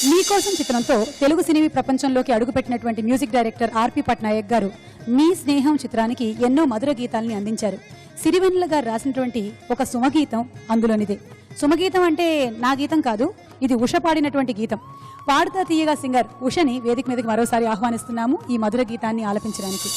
మీకోసం చిత్రంతో తెలుగు సినీ ప్రపంచంలోకి అడుగుపెట్టినటువంటి మ్యూజిక్ డైరెక్టర్ ఆర్పి పట్నాయక్ గారు నీ స్నేహం చిత్రానికి ఎన్నో మధుర గీతాలని అందించారు. సిరివెన్నెల గారు రాసినటువంటి ఒక సుమగీతం అందులోనిదే. సుమగీతం అంటే నా గీతం కాదు, ఇది ఉష పాడినటువంటి గీతం. పాడుతా తీయగా సింగర్ ఉషని వేదిక మీదకి మరోసారి ఆహ్వానిస్తున్నాము ఈ మధుర గీతాన్ని ఆలపించడానికి.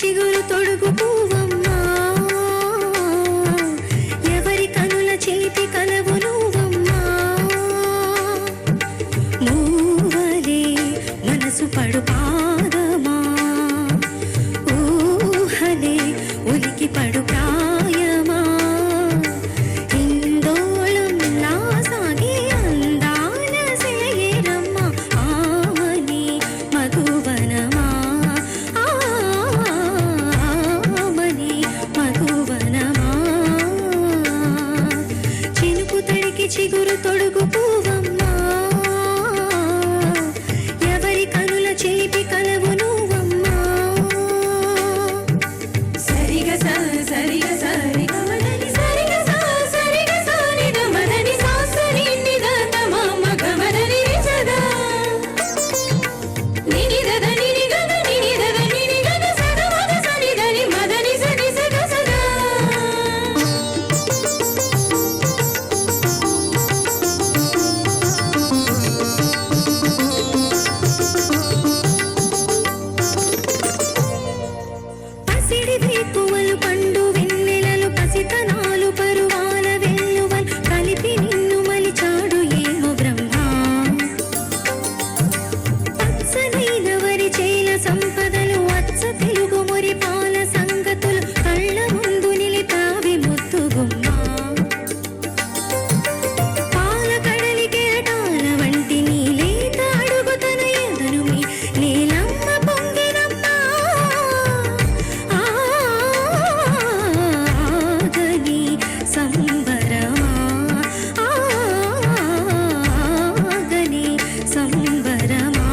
చిగురు తొడుగు పువ్వమ్మా, ఎవరి కనుల చిలిపి కలవు నువ్వమ్మా. మూవలే మనసు పడు పాదమా, ఊహలే ఉలికి పడు ప్రాయమా. ఇందోళం నా సాగి అందాల సేయరమ్మ, ఆమని మధువనమా, చిగురు తొడుగు పువ్వమ్మా, ఎవరి కనుల చిలిపి కలవు నువ్వమ్మా. సరిగ సరిగ సరి గమనని సరిగ సరిగ సరి గమనని సాసరి నిదత మమ గమనని రిచద నినిదద నినిగద నినిదద నినిగద సద మద సని దని మదని సని సగ సదా. పువ్వులు పండు వెన్నెలలు పసితనాలు పరువాల వెల్లువలు కలిపి నిన్ను మలిచాడు ఏమో బ్రహ్మ. పచ్చనైన వరి చేల సంపదలు అచ్చ తెలుగు మురి పాల సంగతులు కళ్ళ ముందు నిలిపావి ముద్దు గుమ్మ. పాల కడలి కెరటాల వంటి నీలేత అడుగు తన ఎదను మీ నీలమ్మ పొంగినమ్మ. సంబరమా ఆగని సంబరమా.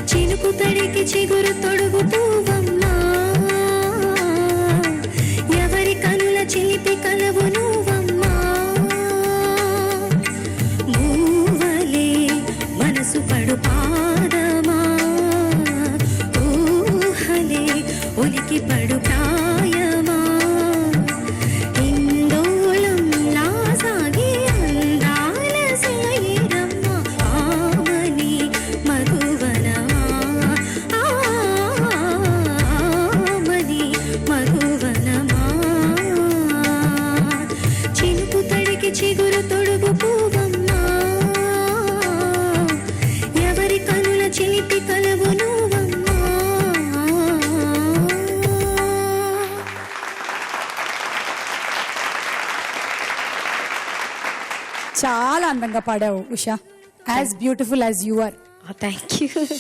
చినుకు తడికి చిగురు తొడుగు పువ్వమ్మా, ఎవరి కనుల చిలిపి కలవు నువ్వమ్మా. మూవలే మనసు పడు పాదమా, ఊహలే ఉలికి పడు ప్రాయమా. ఇందోళం నా సాగి అందాల సేయరమ్మ. చాలా అందంగా పాడావు Usha, as beautiful as you are. Thank you.